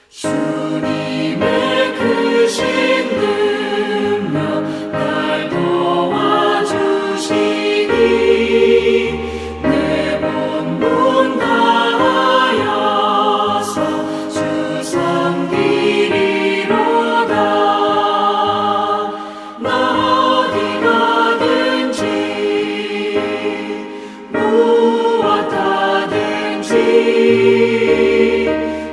주님의 크신 능력 날 도와주시니 내 본분 다하여서 주 섬기리로다. 나 어디 가든지 무엇 하든지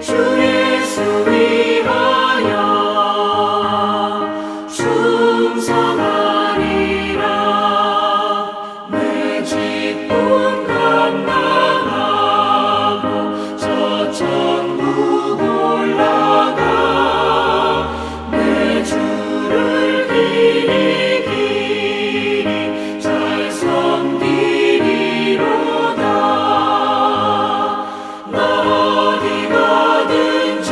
주 예수 위하여 충성하리라. 내 직분 감당하고 저 천국 올라가 내 주를 길이 길이 잘 섬기리로다. 나 어디 가든지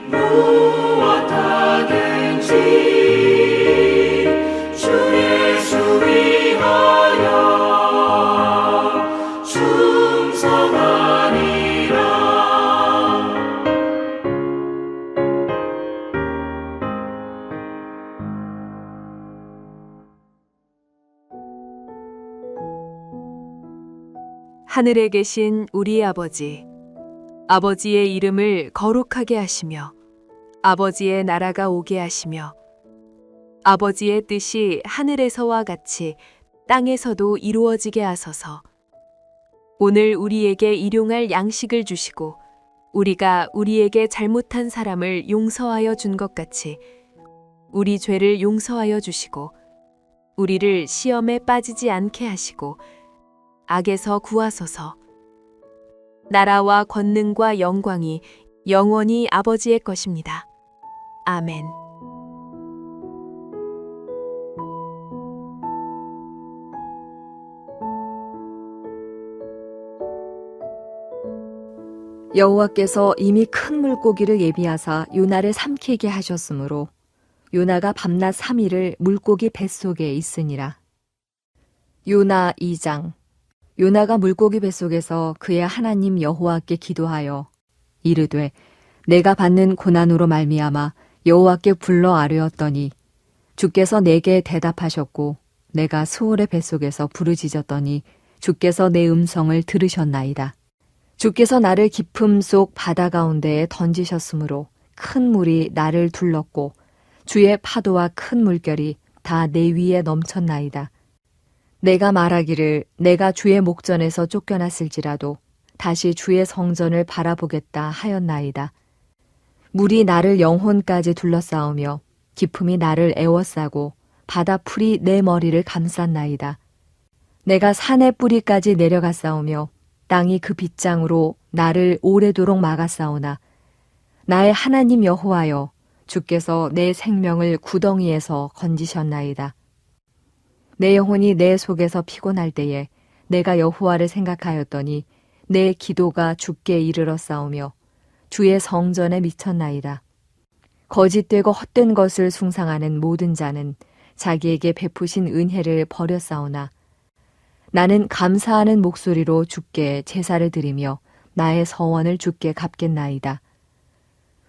무엇 하든지 주 예수 위하여 충성하리라. 하늘에 계신 우리 아버지, 아버지의 이름을 거룩하게 하시며 아버지의 나라가 오게 하시며 아버지의 뜻이 하늘에서와 같이 땅에서도 이루어지게 하소서. 오늘 우리에게 일용할 양식을 주시고 우리가 우리에게 잘못한 사람을 용서하여 준 것 같이 우리 죄를 용서하여 주시고 우리를 시험에 빠지지 않게 하시고 악에서 구하소서. 나라와 권능과 영광이 영원히 아버지의 것입니다. 아멘. 여호와께서 이미 큰 물고기를 예비하사 요나를 삼키게 하셨으므로 요나가 밤낮 3일을 물고기 뱃속에 있으니라. 요나 2장. 요나가 물고기 뱃속에서 그의 하나님 여호와께 기도하여 이르되 내가 받는 고난으로 말미암아 여호와께 불러 아뢰었더니 주께서 내게 대답하셨고 내가 수월의 뱃속에서 부르짖었더니 주께서 내 음성을 들으셨나이다. 주께서 나를 깊음 속 바다 가운데에 던지셨으므로 큰 물이 나를 둘렀고 주의 파도와 큰 물결이 다 내 위에 넘쳤나이다. 내가 말하기를 내가 주의 목전에서 쫓겨났을지라도 다시 주의 성전을 바라보겠다 하였나이다. 물이 나를 영혼까지 둘러싸우며 깊음이 나를 에워싸고 바다풀이 내 머리를 감쌌나이다. 내가 산의 뿌리까지 내려갔사오며 땅이 그 빗장으로 나를 오래도록 막았사오나 나의 하나님 여호와여 주께서 내 생명을 구덩이에서 건지셨나이다. 내 영혼이 내 속에서 피곤할 때에 내가 여호와를 생각하였더니 내 기도가 주께 이르렀사오며 주의 성전에 미쳤나이다. 거짓되고 헛된 것을 숭상하는 모든 자는 자기에게 베푸신 은혜를 버렸사오나 나는 감사하는 목소리로 주께 제사를 드리며 나의 서원을 주께 갚겠나이다.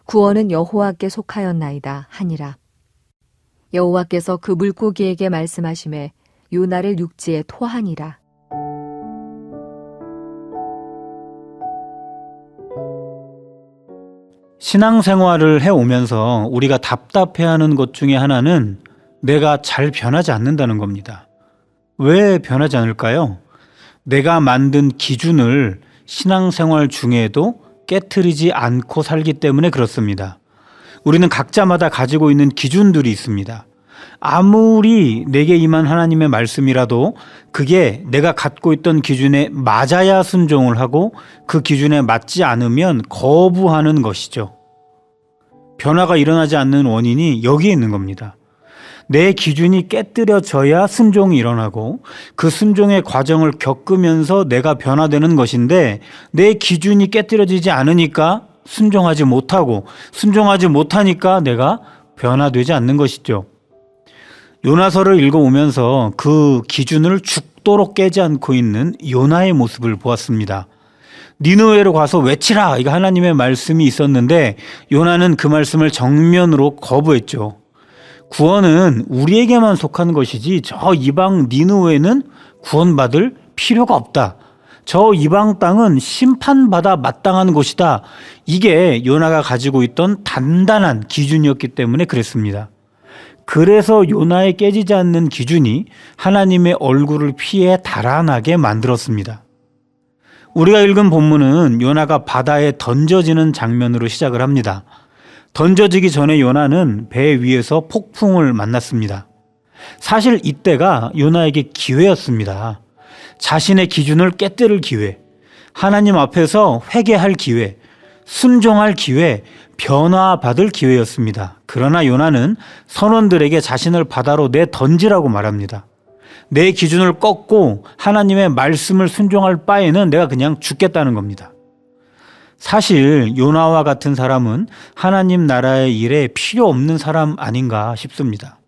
구원은 여호와께 속하였나이다 하니라. 여호와께서 그 물고기에게 말씀하시매 요나를 육지에 토하니라. 신앙생활을 해오면서 우리가 답답해하는 것 중에 하나는 내가 잘 변하지 않는다는 겁니다. 왜 변하지 않을까요? 내가 만든 기준을 신앙생활 중에도 깨트리지 않고 살기 때문에 그렇습니다. 우리는 각자마다 가지고 있는 기준들이 있습니다. 아무리 내게 임한 하나님의 말씀이라도 그게 내가 갖고 있던 기준에 맞아야 순종을 하고 그 기준에 맞지 않으면 거부하는 것이죠. 변화가 일어나지 않는 원인이 여기에 있는 겁니다. 내 기준이 깨뜨려져야 순종이 일어나고 그 순종의 과정을 겪으면서 내가 변화되는 것인데 내 기준이 깨뜨려지지 않으니까 순종하지 못하고 순종하지 못하니까 내가 변화되지 않는 것이죠. 요나서를 읽어오면서 그 기준을 죽도록 깨지 않고 있는 요나의 모습을 보았습니다. 니느웨로 가서 외치라. 이거 하나님의 말씀이 있었는데 요나는 그 말씀을 정면으로 거부했죠. 구원은 우리에게만 속한 것이지 저 이방 니느웨는 구원받을 필요가 없다. 저 이방 땅은 심판받아 마땅한 곳이다. 이게 요나가 가지고 있던 단단한 기준이었기 때문에 그랬습니다. 그래서 요나의 깨지지 않는 기준이 하나님의 얼굴을 피해 달아나게 만들었습니다. 우리가 읽은 본문은 요나가 바다에 던져지는 장면으로 시작을 합니다. 던져지기 전에 요나는 배 위에서 폭풍을 만났습니다. 사실 이때가 요나에게 기회였습니다. 자신의 기준을 깨뜨릴 기회, 하나님 앞에서 회개할 기회, 순종할 기회, 변화받을 기회였습니다. 그러나 요나는 선원들에게 자신을 바다로 내던지라고 말합니다. 내 기준을 꺾고 하나님의 말씀을 순종할 바에는 내가 그냥 죽겠다는 겁니다. 사실 요나와 같은 사람은 하나님 나라의 일에 필요 없는 사람 아닌가 싶습니다.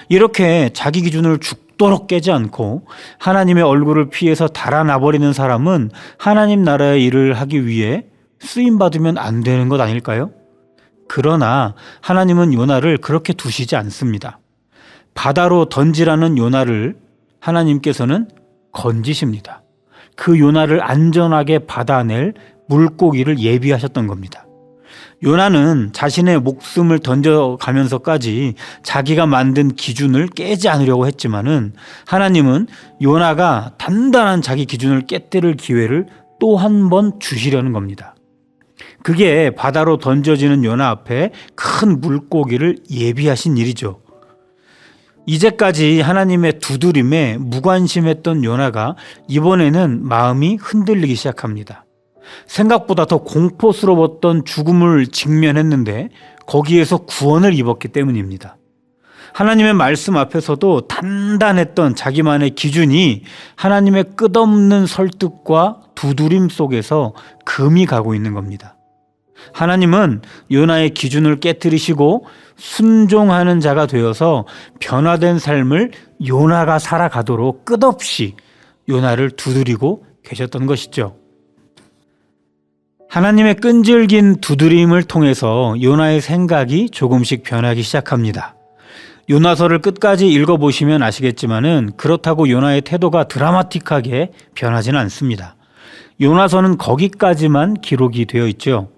이렇게 자기 기준을 죽도록 깨지 않고 하나님의 얼굴을 피해서 달아나버리는 사람은 하나님 나라의 일을 하기 위해 쓰임받으면 안 되는 것 아닐까요? 그러나 하나님은 요나를 그렇게 두시지 않습니다. 바다로 던지라는 요나를 하나님께서는 건지십니다. 그 요나를 안전하게 받아낼 물고기를 예비하셨던 겁니다. 요나는 자신의 목숨을 던져가면서까지 자기가 만든 기준을 깨지 않으려고 했지만은 하나님은 요나가 단단한 자기 기준을 깨뜨릴 기회를 또 한 번 주시려는 겁니다. 그게 바다로 던져지는 요나 앞에 큰 물고기를 예비하신 일이죠. 이제까지 하나님의 두드림에 무관심했던 요나가 이번에는 마음이 흔들리기 시작합니다. 생각보다 더 공포스러웠던 죽음을 직면했는데 거기에서 구원을 입었기 때문입니다. 하나님의 말씀 앞에서도 단단했던 자기만의 기준이 하나님의 끝없는 설득과 두드림 속에서 금이 가고 있는 겁니다. 하나님은 요나의 기준을 깨뜨리시고 순종하는 자가 되어서 변화된 삶을 요나가 살아가도록 끝없이 요나를 두드리고 계셨던 것이죠. 하나님의 끈질긴 두드림을 통해서 요나의 생각이 조금씩 변하기 시작합니다. 요나서를 끝까지 읽어보시면 아시겠지만은 그렇다고 요나의 태도가 드라마틱하게 변하지는 않습니다. 요나서는 거기까지만 기록이 되어 있죠.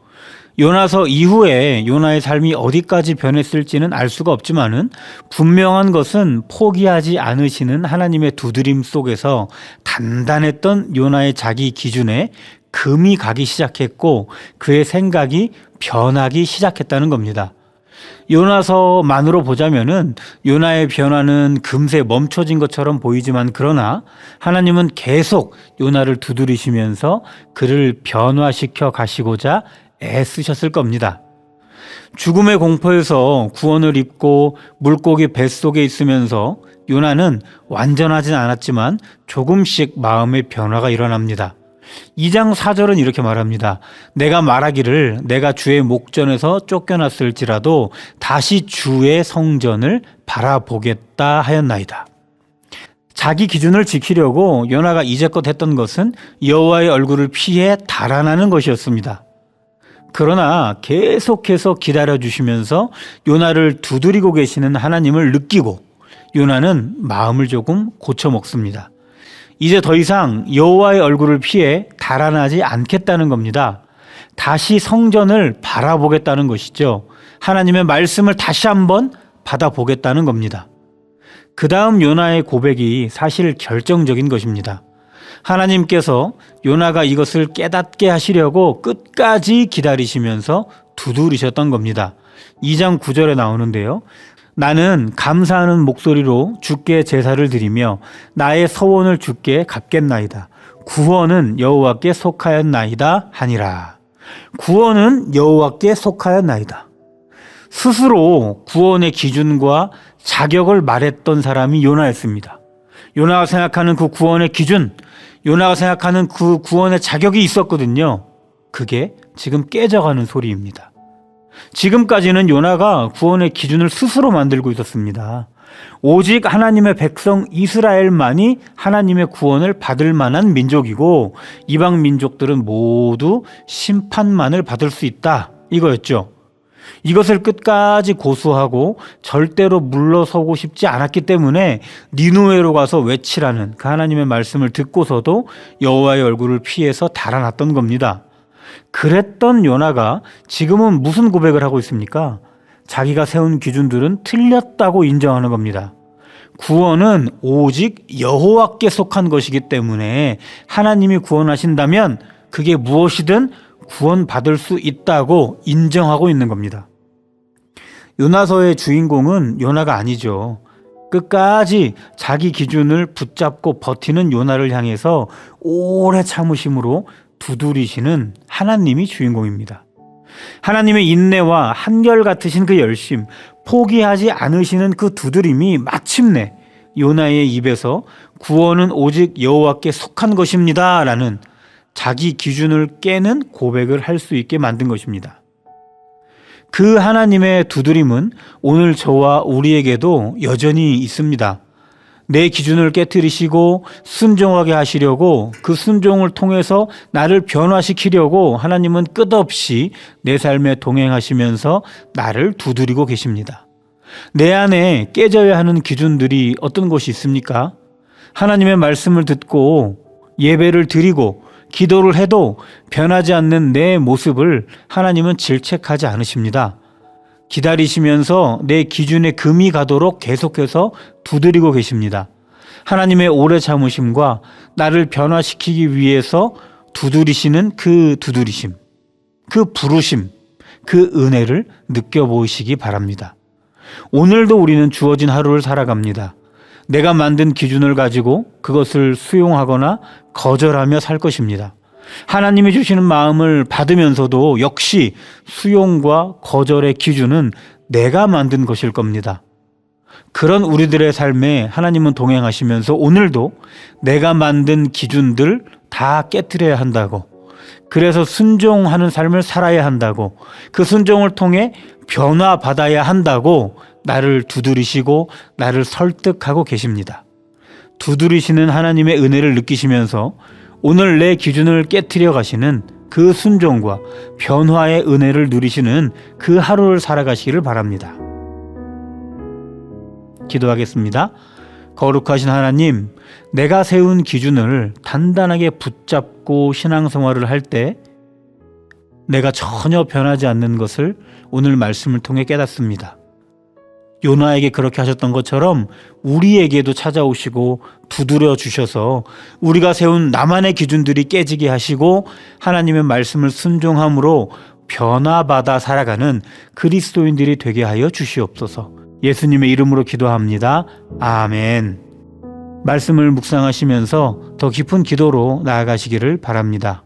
요나서 이후에 요나의 삶이 어디까지 변했을지는 알 수가 없지만은 분명한 것은 포기하지 않으시는 하나님의 두드림 속에서 단단했던 요나의 자기 기준에 금이 가기 시작했고 그의 생각이 변하기 시작했다는 겁니다. 요나서만으로 보자면은 요나의 변화는 금세 멈춰진 것처럼 보이지만 그러나 하나님은 계속 요나를 두드리시면서 그를 변화시켜 가시고자 애쓰셨을 겁니다. 죽음의 공포에서 구원을 입고 물고기 뱃속에 있으면서 요나는 완전하진 않았지만 조금씩 마음의 변화가 일어납니다. 2장 4절은 이렇게 말합니다. 내가 말하기를 내가 주의 목전에서 쫓겨났을지라도 다시 주의 성전을 바라보겠다 하였나이다. 자기 기준을 지키려고 요나가 이제껏 했던 것은 여호와의 얼굴을 피해 달아나는 것이었습니다. 그러나 계속해서 기다려주시면서 요나를 두드리고 계시는 하나님을 느끼고 요나는 마음을 조금 고쳐먹습니다. 이제 더 이상 여호와의 얼굴을 피해 달아나지 않겠다는 겁니다. 다시 성전을 바라보겠다는 것이죠. 하나님의 말씀을 다시 한번 받아보겠다는 겁니다. 그 다음 요나의 고백이 사실 결정적인 것입니다. 하나님께서 요나가 이것을 깨닫게 하시려고 끝까지 기다리시면서 두드리셨던 겁니다. 2장 9절에 나오는데요. 나는 감사하는 목소리로 주께 제사를 드리며 나의 서원을 주께 갚겠나이다. 구원은 여호와께 속하였나이다 하니라. 구원은 여호와께 속하였나이다. 스스로 구원의 기준과 자격을 말했던 사람이 요나였습니다. 요나가 생각하는 그 구원의 기준, 요나가 생각하는 그 구원의 자격이 있었거든요. 그게 지금 깨져가는 소리입니다. 지금까지는 요나가 구원의 기준을 스스로 만들고 있었습니다. 오직 하나님의 백성 이스라엘만이 하나님의 구원을 받을 만한 민족이고 이방 민족들은 모두 심판만을 받을 수 있다. 이거였죠. 이것을 끝까지 고수하고 절대로 물러서고 싶지 않았기 때문에 니느웨로 가서 외치라는 그 하나님의 말씀을 듣고서도 여호와의 얼굴을 피해서 달아났던 겁니다. 그랬던 요나가 지금은 무슨 고백을 하고 있습니까? 자기가 세운 기준들은 틀렸다고 인정하는 겁니다. 구원은 오직 여호와께 속한 것이기 때문에 하나님이 구원하신다면 그게 무엇이든 구원받을 수 있다고 인정하고 있는 겁니다. 요나서의 주인공은 요나가 아니죠. 끝까지 자기 기준을 붙잡고 버티는 요나를 향해서 오래 참으심으로 두드리시는 하나님이 주인공입니다. 하나님의 인내와 한결같으신 그 열심, 포기하지 않으시는 그 두드림이 마침내 요나의 입에서 구원은 오직 여호와께 속한 것입니다 라는 자기 기준을 깨는 고백을 할 수 있게 만든 것입니다. 그 하나님의 두드림은 오늘 저와 우리에게도 여전히 있습니다. 내 기준을 깨트리시고 순종하게 하시려고 그 순종을 통해서 나를 변화시키려고 하나님은 끝없이 내 삶에 동행하시면서 나를 두드리고 계십니다. 내 안에 깨져야 하는 기준들이 어떤 것이 있습니까? 하나님의 말씀을 듣고 예배를 드리고 기도를 해도 변하지 않는 내 모습을 하나님은 질책하지 않으십니다. 기다리시면서 내 기준에 금이 가도록 계속해서 두드리고 계십니다. 하나님의 오래 참으심과 나를 변화시키기 위해서 두드리시는 그 두드리심, 그 부르심, 그 은혜를 느껴보시기 바랍니다. 오늘도 우리는 주어진 하루를 살아갑니다. 내가 만든 기준을 가지고 그것을 수용하거나 거절하며 살 것입니다. 하나님이 주시는 마음을 받으면서도 역시 수용과 거절의 기준은 내가 만든 것일 겁니다. 그런 우리들의 삶에 하나님은 동행하시면서 오늘도 내가 만든 기준들 다 깨트려야 한다고, 그래서 순종하는 삶을 살아야 한다고, 그 순종을 통해 변화받아야 한다고 나를 두드리시고 나를 설득하고 계십니다. 두드리시는 하나님의 은혜를 느끼시면서 오늘 내 기준을 깨트려 가시는 그 순종과 변화의 은혜를 누리시는 그 하루를 살아가시기를 바랍니다. 기도하겠습니다. 거룩하신 하나님, 내가 세운 기준을 단단하게 붙잡고 신앙생활을 할 때 내가 전혀 변하지 않는 것을 오늘 말씀을 통해 깨닫습니다. 요나에게 그렇게 하셨던 것처럼 우리에게도 찾아오시고 두드려 주셔서 우리가 세운 나만의 기준들이 깨지게 하시고 하나님의 말씀을 순종함으로 변화받아 살아가는 그리스도인들이 되게 하여 주시옵소서. 예수님의 이름으로 기도합니다. 아멘. 말씀을 묵상하시면서 더 깊은 기도로 나아가시기를 바랍니다.